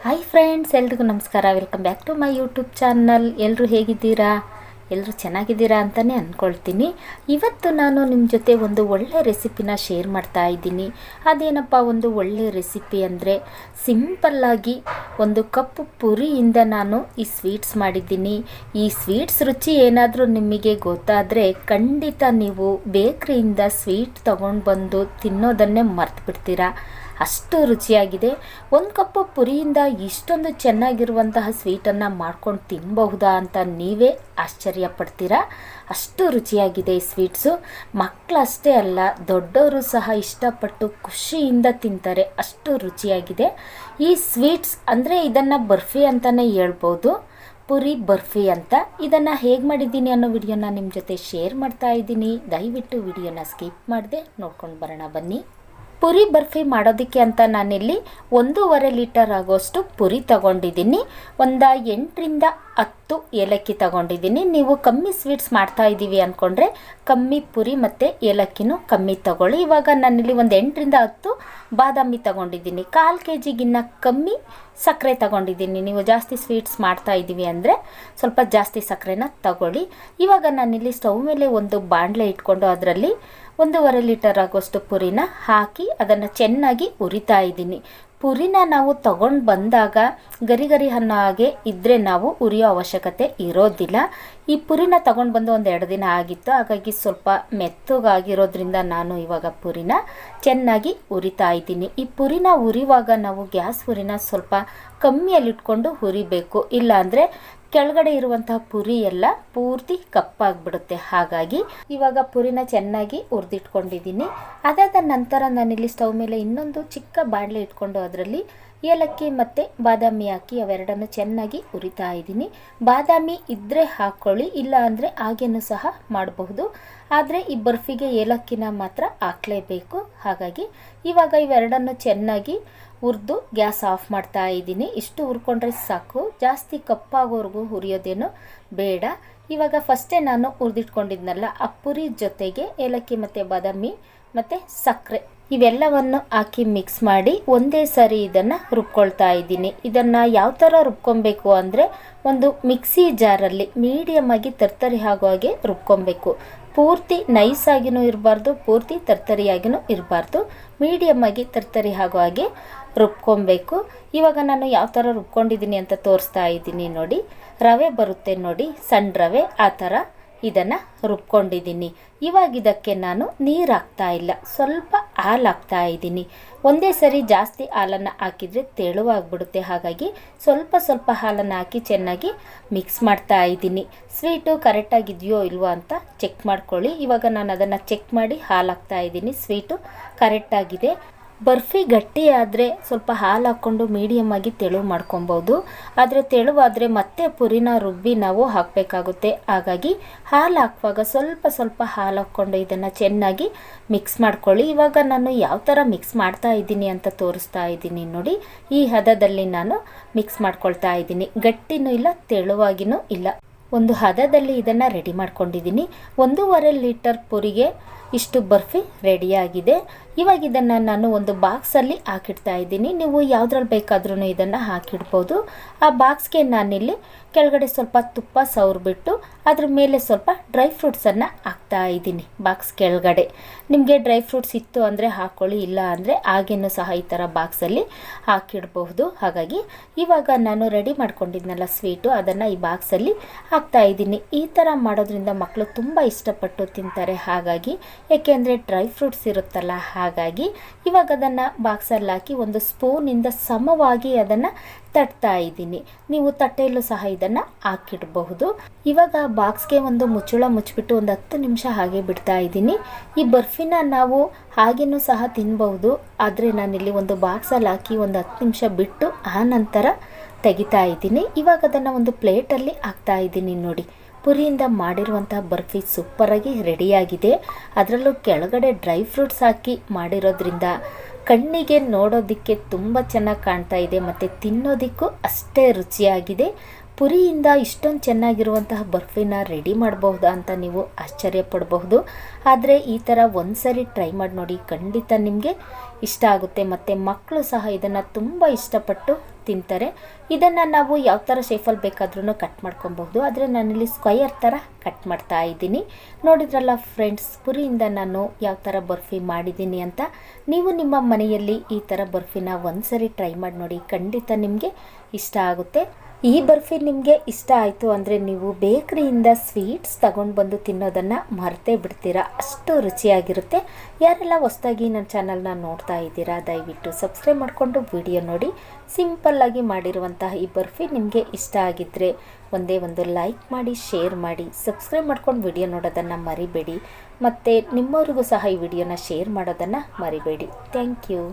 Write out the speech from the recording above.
Hi friends, ಎಲ್ರಿಗೂ ನಮಸ್ಕಾರ. Welcome back to my YouTube channel. ಎಲ್ಲರೂ ಹೇಗಿದ್ದೀರಾ? ಎಲ್ಲರೂ ಚೆನ್ನಾಗಿದ್ದೀರಾ ಅಂತಲೇ ಅಂದ್ಕೊಳ್ತೀನಿ. ಇವತ್ತು ನಾನು ನಿಮ್ಮ ಜೊತೆ ಒಂದು ಒಳ್ಳೆ ರೆಸಿಪಿನ ಶೇರ್ ಮಾಡ್ತಾ ಇದ್ದೀನಿ. ಅದೇನಪ್ಪ ಒಂದು ಒಳ್ಳೆ ರೆಸಿಪಿ ಅಂದರೆ, ಸಿಂಪಲ್ಲಾಗಿ ಒಂದು ಕಪ್ ಪುರಿಯಿಂದ ನಾನು ಈ ಸ್ವೀಟ್ಸ್ ಮಾಡಿದ್ದೀನಿ. ಈ ಸ್ವೀಟ್ಸ್ ರುಚಿ ಏನಾದರೂ ನಿಮಗೆ ಗೊತ್ತಾದರೆ ಖಂಡಿತ ನೀವು ಬೇಕ್ರಿಯಿಂದ ಸ್ವೀಟ್ ತೊಗೊಂಡು ಬಂದು ತಿನ್ನೋದನ್ನೇ ಮರ್ತು ಬಿಡ್ತೀರಾ. ಅಷ್ಟು ರುಚಿಯಾಗಿದೆ. ಒಂದು ಕಪ್ಪು ಪುರಿಯಿಂದ ಇಷ್ಟೊಂದು ಚೆನ್ನಾಗಿರುವಂತಹ ಸ್ವೀಟನ್ನು ಮಾಡ್ಕೊಂಡು ತಿನ್ನಬಹುದಾ ಅಂತ ನೀವೇ ಆಶ್ಚರ್ಯ ಪಡ್ತೀರಾ. ಅಷ್ಟು ರುಚಿಯಾಗಿದೆ ಈ ಸ್ವೀಟ್ಸು. ಮಕ್ಕಳಷ್ಟೇ ಅಲ್ಲ, ದೊಡ್ಡವರು ಸಹ ಇಷ್ಟಪಟ್ಟು ಖುಷಿಯಿಂದ ತಿಂತಾರೆ. ಅಷ್ಟು ರುಚಿಯಾಗಿದೆ ಈ ಸ್ವೀಟ್ಸ್. ಅಂದರೆ ಇದನ್ನು ಬರ್ಫಿ ಅಂತಲೇ ಹೇಳ್ಬೋದು, ಪುರಿ ಬರ್ಫಿ ಅಂತ. ಇದನ್ನು ಹೇಗೆ ಮಾಡಿದ್ದೀನಿ ಅನ್ನೋ ವಿಡಿಯೋನ ನಿಮ್ಮ ಜೊತೆ ಶೇರ್ ಮಾಡ್ತಾ ಇದ್ದೀನಿ. ದಯವಿಟ್ಟು ವಿಡಿಯೋನ ಸ್ಕಿಪ್ ಮಾಡದೆ ನೋಡ್ಕೊಂಡು ಬರೋಣ ಬನ್ನಿ. ಪುರಿ ಬರ್ಫಿ ಮಾಡೋದಕ್ಕೆ ಅಂತ ನಾನಿಲ್ಲಿ 1.5 ಲೀಟರ್ ಆಗೋಷ್ಟು ಪುರಿ ತಗೊಂಡಿದ್ದೀನಿ. 8ರಿಂದ 10 ಏಲಕ್ಕಿ ತಗೊಂಡಿದ್ದೀನಿ. ನೀವು ಕಮ್ಮಿ ಸ್ವೀಟ್ಸ್ ಮಾಡ್ತಾ ಇದ್ದೀವಿ ಅಂದ್ಕೊಂಡ್ರೆ ಕಮ್ಮಿ ಪುರಿ ಮತ್ತು ಏಲಕ್ಕಿನೂ ಕಮ್ಮಿ ತಗೊಳ್ಳಿ. ಇವಾಗ ನಾನಿಲ್ಲಿ 8ರಿಂದ 10 ಬಾದಾಮಿ ತಗೊಂಡಿದ್ದೀನಿ. 1/4 kgಗಿನ್ನ ಕಮ್ಮಿ ಸಕ್ಕರೆ ತಗೊಂಡಿದ್ದೀನಿ. ನೀವು ಜಾಸ್ತಿ ಸ್ವೀಟ್ಸ್ ಮಾಡ್ತಾ ಇದ್ದೀವಿ ಅಂದರೆ ಸ್ವಲ್ಪ ಜಾಸ್ತಿ ಸಕ್ಕರೆನ ತಗೊಳ್ಳಿ. ಇವಾಗ ನಾನಿಲ್ಲಿ ಸ್ಟವ್ ಮೇಲೆ ಒಂದು ಬಾಣಲೆ ಇಟ್ಕೊಂಡು ಅದರಲ್ಲಿ 1.5 ಲೀಟರ್ ಆಗೋಷ್ಟು ಪುರಿನ ಹಾಕಿ ಅದನ್ನು ಚೆನ್ನಾಗಿ ಹುರಿತಾ ಇದ್ದೀನಿ. ಪುರಿನ ನಾವು ತಗೊಂಡು ಬಂದಾಗ ಗರಿ ಗರಿ ಅನ್ನೋ ಹಾಗೆ ಇದ್ದರೆ ನಾವು ಹುರಿಯೋ ಅವಶ್ಯಕತೆ ಇರೋದಿಲ್ಲ. ಈ ಪುರಿನ ತಗೊಂಡು ಬಂದು 1-2 ದಿನ ಆಗಿತ್ತು, ಹಾಗಾಗಿ ಸ್ವಲ್ಪ ಮೆತ್ತಗಾಗಿರೋದ್ರಿಂದ ನಾನು ಇವಾಗ ಪುರಿನ ಚೆನ್ನಾಗಿ ಹುರಿತಾ ಇದ್ದೀನಿ. ಈ ಪುರಿನ ಹುರಿಯುವಾಗ ನಾವು ಗ್ಯಾಸ್ ಪುರಿನ ಸ್ವಲ್ಪ ಕಮ್ಮಿಯಲ್ಲಿಟ್ಕೊಂಡು ಹುರಿಬೇಕು, ಇಲ್ಲಾಂದರೆ ಕೆಳಗಡೆ ಇರುವಂತಹ ಪುರಿ ಎಲ್ಲ ಪೂರ್ತಿ ಕಪ್ಪಾಗಿಬಿಡುತ್ತೆ. ಹಾಗಾಗಿ ಇವಾಗ ಪುರಿನ ಚೆನ್ನಾಗಿ ಹುರಿದಿಟ್ಕೊಂಡಿದ್ದೀನಿ. ಅದಾದ ನಂತರ ನಾನಿಲ್ಲಿ ಸ್ಟವ್ ಮೇಲೆ ಇನ್ನೊಂದು ಚಿಕ್ಕ ಬಾಣಲೆ ಇಟ್ಕೊಂಡು ಅದರಲ್ಲಿ ಏಲಕ್ಕಿ ಮತ್ತು ಬಾದಾಮಿ ಹಾಕಿ ಅವೆರಡನ್ನು ಚೆನ್ನಾಗಿ ಹುರಿತಾ ಇದ್ದೀನಿ. ಬಾದಾಮಿ ಇದ್ದರೆ ಹಾಕ್ಕೊಳ್ಳಿ, ಇಲ್ಲ ಅಂದರೆ ಹಾಗೇನೂ ಸಹ ಮಾಡಬಹುದು. ಆದರೆ ಈ ಬರ್ಫಿಗೆ ಏಲಕ್ಕಿನ ಮಾತ್ರ ಹಾಕಲೇಬೇಕು. ಹಾಗಾಗಿ ಇವಾಗ ಇವೆರಡನ್ನು ಚೆನ್ನಾಗಿ ಹುರಿದು ಗ್ಯಾಸ್ ಆಫ್ ಮಾಡ್ತಾ ಇದ್ದೀನಿ. ಇಷ್ಟು ಹುರ್ಕೊಂಡ್ರೆ ಸಾಕು, ಜಾಸ್ತಿ ಕಪ್ಪಾಗೋವರೆಗೂ ಹುರಿಯೋದೇನು ಬೇಡ. ಇವಾಗ ಫಸ್ಟೇ ನಾನು ಹುರಿದಿಟ್ಕೊಂಡಿದ್ನಲ್ಲ ಆ ಪುರಿ ಜೊತೆಗೆ ಏಲಕ್ಕಿ ಮತ್ತು ಬಾದಾಮಿ ಮತ್ತು ಸಕ್ಕರೆ ಇವೆಲ್ಲವನ್ನು ಹಾಕಿ ಮಿಕ್ಸ್ ಮಾಡಿ ಒಂದೇ ಸರಿ ಇದನ್ನು ರುಬ್ಕೊಳ್ತಾ ಇದ್ದೀನಿ. ಇದನ್ನು ಯಾವ ಥರ ರುಬ್ಕೊಬೇಕು ಅಂದರೆ, ಒಂದು ಮಿಕ್ಸಿ ಜಾರಲ್ಲಿ ಮೀಡಿಯಮ್ ಆಗಿ ತರ್ತರಿ ಆಗೋ ಹಾಗೆ ರುಬ್ಕೊಬೇಕು. ಪೂರ್ತಿ ನೈಸಾಗಿನೂ ಇರಬಾರ್ದು, ಪೂರ್ತಿ ತರ್ತರಿಯಾಗಿನೂ ಇರಬಾರ್ದು. ಮೀಡಿಯಮ್ ಆಗಿ ತರ್ತರಿ ಆಗೋ ಹಾಗೆ ರುಬ್ಕೊಬೇಕು. ಇವಾಗ ನಾನು ಯಾವ ಥರ ರುಬ್ಕೊಂಡಿದ್ದೀನಿ ಅಂತ ತೋರಿಸ್ತಾ ಇದ್ದೀನಿ ನೋಡಿ. ರವೆ ಬರುತ್ತೆ ನೋಡಿ, ಸಣ್ಣ ರವೆ, ಆ ಥರ ಇದನ್ನು ರುಬ್ಕೊಂಡಿದ್ದೀನಿ. ಇವಾಗ ಇದಕ್ಕೆ ನಾನು ನೀರು ಹಾಕ್ತಾ ಇಲ್ಲ, ಸ್ವಲ್ಪ ಹಾಲು ಹಾಕ್ತಾ ಇದ್ದೀನಿ. ಒಂದೇ ಸರಿ ಜಾಸ್ತಿ ಹಾಲನ್ನು ಹಾಕಿದರೆ ತೆಳುವಾಗಿಬಿಡುತ್ತೆ. ಹಾಗಾಗಿ ಸ್ವಲ್ಪ ಸ್ವಲ್ಪ ಹಾಲನ್ನು ಹಾಕಿ ಚೆನ್ನಾಗಿ ಮಿಕ್ಸ್ ಮಾಡ್ತಾ ಇದ್ದೀನಿ. ಸ್ವೀಟು ಕರೆಕ್ಟಾಗಿದೆಯೋ ಇಲ್ವೋ ಅಂತ ಚೆಕ್ ಮಾಡ್ಕೊಳ್ಳಿ. ಇವಾಗ ನಾನು ಅದನ್ನು ಚೆಕ್ ಮಾಡಿ ಹಾಲು ಹಾಕ್ತಾ ಇದ್ದೀನಿ. ಸ್ವೀಟು ಕರೆಕ್ಟಾಗಿದೆ. ಬರ್ಫಿ ಗಟ್ಟಿ ಆದರೆ ಸ್ವಲ್ಪ ಹಾಲು ಹಾಕ್ಕೊಂಡು ಮೀಡಿಯಮ್ ಆಗಿ ತೆಳು ಮಾಡ್ಕೊಬೋದು. ಆದರೆ ತೆಳುವಾದರೆ ಮತ್ತೆ ಪುರಿನ ರುಬ್ಬಿ ನಾವು ಹಾಕಬೇಕಾಗುತ್ತೆ. ಹಾಗಾಗಿ ಹಾಲು ಹಾಕುವಾಗ ಸ್ವಲ್ಪ ಸ್ವಲ್ಪ ಹಾಲು ಹಾಕ್ಕೊಂಡು ಇದನ್ನು ಚೆನ್ನಾಗಿ ಮಿಕ್ಸ್ ಮಾಡ್ಕೊಳ್ಳಿ. ಇವಾಗ ನಾನು ಯಾವ ಥರ ಮಿಕ್ಸ್ ಮಾಡ್ತಾ ಇದ್ದೀನಿ ಅಂತ ತೋರಿಸ್ತಾ ಇದ್ದೀನಿ ನೋಡಿ. ಈ ಹದದಲ್ಲಿ ನಾನು ಮಿಕ್ಸ್ ಮಾಡ್ಕೊಳ್ತಾ ಇದ್ದೀನಿ. ಗಟ್ಟಿನೂ ಇಲ್ಲ, ತೆಳುವಾಗಿನೂ ಇಲ್ಲ, ಒಂದು ಹದದಲ್ಲಿ ಇದನ್ನು ರೆಡಿ ಮಾಡ್ಕೊಂಡಿದ್ದೀನಿ. 1.5 ಲೀಟರ್ ಪುರಿಗೆ ಇಷ್ಟು ಬರ್ಫಿ ರೆಡಿಯಾಗಿದೆ. ಇವಾಗ ಇದನ್ನು ನಾನು ಒಂದು ಬಾಕ್ಸಲ್ಲಿ ಹಾಕಿಡ್ತಾ ಇದ್ದೀನಿ. ನೀವು ಯಾವುದ್ರಲ್ಲಿ ಬೇಕಾದ್ರೂ ಇದನ್ನು ಹಾಕಿಡ್ಬೋದು. ಆ ಬಾಕ್ಸ್ಗೆ ನಾನಿಲ್ಲಿ ಕೆಳಗಡೆ ಸ್ವಲ್ಪ ತುಪ್ಪ ಸವರ್ಬಿಟ್ಟು ಅದ್ರ ಮೇಲೆ ಸ್ವಲ್ಪ ಡ್ರೈ ಫ್ರೂಟ್ಸನ್ನು ಹಾಕ್ತಾ ಇದ್ದೀನಿ. ಬಾಕ್ಸ್ ಕೆಳಗಡೆ ನಿಮಗೆ ಡ್ರೈ ಫ್ರೂಟ್ಸ್ ಇತ್ತು ಅಂದರೆ ಹಾಕ್ಕೊಳ್ಳಿ, ಇಲ್ಲ ಅಂದರೆ ಹಾಗೇನೂ ಸಹ ಈ ಥರ ಬಾಕ್ಸಲ್ಲಿ ಹಾಕಿಡಬಹುದು. ಹಾಗಾಗಿ ಇವಾಗ ನಾನು ರೆಡಿ ಮಾಡ್ಕೊಂಡಿದ್ನಲ್ಲ ಸ್ವೀಟು, ಅದನ್ನು ಈ ಬಾಕ್ಸಲ್ಲಿ ಹಾಕ್ತಾ ಇದ್ದೀನಿ. ಈ ಥರ ಮಾಡೋದ್ರಿಂದ ಮಕ್ಕಳು ತುಂಬ ಇಷ್ಟಪಟ್ಟು ತಿಂತಾರೆ. ಹಾಗಾಗಿ ಏಕೆಂದರೆ ಡ್ರೈ ಫ್ರೂಟ್ಸ್ ಇರುತ್ತಲ್ಲ, ಹಾಗಾಗಿ ಇವಾಗ ಅದನ್ನು ಬಾಕ್ಸಲ್ಲಿ ಹಾಕಿ ಒಂದು ಸ್ಪೂನಿಂದ ಸಮವಾಗಿ ಅದನ್ನು ತಟ್ತಾ ಇದ್ದೀನಿ. ನೀವು ತಟ್ಟೆಯಲ್ಲೂ ಸಹ ಇದನ್ನು ಹಾಕಿಡಬಹುದು. ಇವಾಗ ಬಾಕ್ಸ್ಗೆ ಒಂದು ಮುಚ್ಚಳ ಮುಚ್ಚಿಬಿಟ್ಟು ಒಂದು 10 ನಿಮಿಷ ಹಾಗೆ ಬಿಡ್ತಾ ಇದ್ದೀನಿ. ಈ ಬರ್ಫಿನ ನಾವು ಹಾಗೇನೂ ಸಹ ತಿನ್ಬಹುದು, ಆದರೆ ನಾನಿಲ್ಲಿ ಒಂದು ಬಾಕ್ಸಲ್ಲಿ ಹಾಕಿ ಒಂದು 10 ನಿಮಿಷ ಬಿಟ್ಟು ಆ ನಂತರ ತೆಗಿತಾ ಇದ್ದೀನಿ. ಇವಾಗ ಅದನ್ನು ಒಂದು ಪ್ಲೇಟಲ್ಲಿ ಹಾಕ್ತಾ ಇದ್ದೀನಿ ನೋಡಿ. ಪುರಿಯಿಂದ ಮಾಡಿರುವಂಥ ಬರ್ಫಿ ಸೂಪರಾಗಿ ರೆಡಿಯಾಗಿದೆ. ಅದರಲ್ಲೂ ಕೆಳಗಡೆ ಡ್ರೈ ಫ್ರೂಟ್ಸ್ ಹಾಕಿ ಮಾಡಿರೋದ್ರಿಂದ ಕಣ್ಣಿಗೆ ನೋಡೋದಕ್ಕೆ ತುಂಬ ಚೆನ್ನಾಗಿ ಕಾಣ್ತಾ ಇದೆ ಮತ್ತು ತಿನ್ನೋದಕ್ಕೂ ಅಷ್ಟೇ ರುಚಿಯಾಗಿದೆ. ಪುರಿಯಿಂದ ಇಷ್ಟೊಂದು ಚೆನ್ನಾಗಿರುವಂತಹ ಬರ್ಫಿನ ರೆಡಿ ಮಾಡಬಹುದಾ ಅಂತ ನೀವು ಆಶ್ಚರ್ಯ ಪಡಬಹುದು. ಆದರೆ ಈ ಥರ ಒಂದು ಸರಿ ಟ್ರೈ ಮಾಡಿ ನೋಡಿ, ಖಂಡಿತ ನಿಮಗೆ ಇಷ್ಟ ಆಗುತ್ತೆ ಮತ್ತು ಮಕ್ಕಳು ಸಹ ಇದನ್ನು ತುಂಬ ಇಷ್ಟಪಟ್ಟು ತಿಂತಾರೆ. ಇದನ್ನು ನಾವು ಯಾವ ಥರ ಶೇಫಲ್ಲಿ ಬೇಕಾದ್ರೂ ಕಟ್ ಮಾಡ್ಕೊಬಹುದು, ಆದರೆ ನಾನಿಲ್ಲಿ ಸ್ಕ್ವಯರ್ ಥರ ಕಟ್ ಮಾಡ್ತಾ ಇದ್ದೀನಿ. ನೋಡಿದ್ರಲ್ಲ ಫ್ರೆಂಡ್ಸ್, ಪುರಿಯಿಂದ ನಾನು ಯಾವ ಥರ ಬರ್ಫಿ ಮಾಡಿದ್ದೀನಿ ಅಂತ. ನೀವು ನಿಮ್ಮ ಮನೆಯಲ್ಲಿ ಈ ಥರ ಬರ್ಫಿನ ಒಂದ್ಸರಿ ಟ್ರೈ ಮಾಡಿ ನೋಡಿ, ಖಂಡಿತ ನಿಮಗೆ ಇಷ್ಟ ಆಗುತ್ತೆ. ಈ ಬರ್ಫಿ ನಿಮಗೆ ಇಷ್ಟ ಆಯಿತು ಅಂದರೆ ನೀವು ಬೇಕ್ರಿಯಿಂದ ಸ್ವೀಟ್ಸ್ ತಗೊಂಡು ಬಂದು ತಿನ್ನೋದನ್ನು ಮರ್ತೇ ಬಿಡ್ತೀರಾ, ಅಷ್ಟು ರುಚಿಯಾಗಿರುತ್ತೆ. ಯಾರೆಲ್ಲ ಹೊಸದಾಗಿ ನನ್ನ ಚಾನಲ್ನ ನೋಡ್ತಾ ಇದ್ದೀರಾ, ದಯವಿಟ್ಟು ಸಬ್ಸ್ಕ್ರೈಬ್ ಮಾಡಿಕೊಂಡು ವಿಡಿಯೋ ನೋಡಿ. ಸಿಂಪಲ್ಲಾಗಿ ಮಾಡಿರುವಂತಹ ಈ ಬರ್ಫಿ ನಿಮಗೆ ಇಷ್ಟ ಆಗಿದ್ದರೆ ಒಂದೇ ಒಂದು ಲೈಕ್ ಮಾಡಿ, ಶೇರ್ ಮಾಡಿ, ಸಬ್ಸ್ಕ್ರೈಬ್ ಮಾಡ್ಕೊಂಡು ವಿಡಿಯೋ ನೋಡೋದನ್ನು ಮರಿಬೇಡಿ. ಮತ್ತು ನಿಮ್ಮವ್ರಿಗೂ ಸಹ ಈ ವಿಡಿಯೋನ ಶೇರ್ ಮಾಡೋದನ್ನು ಮರಿಬೇಡಿ. Thank you.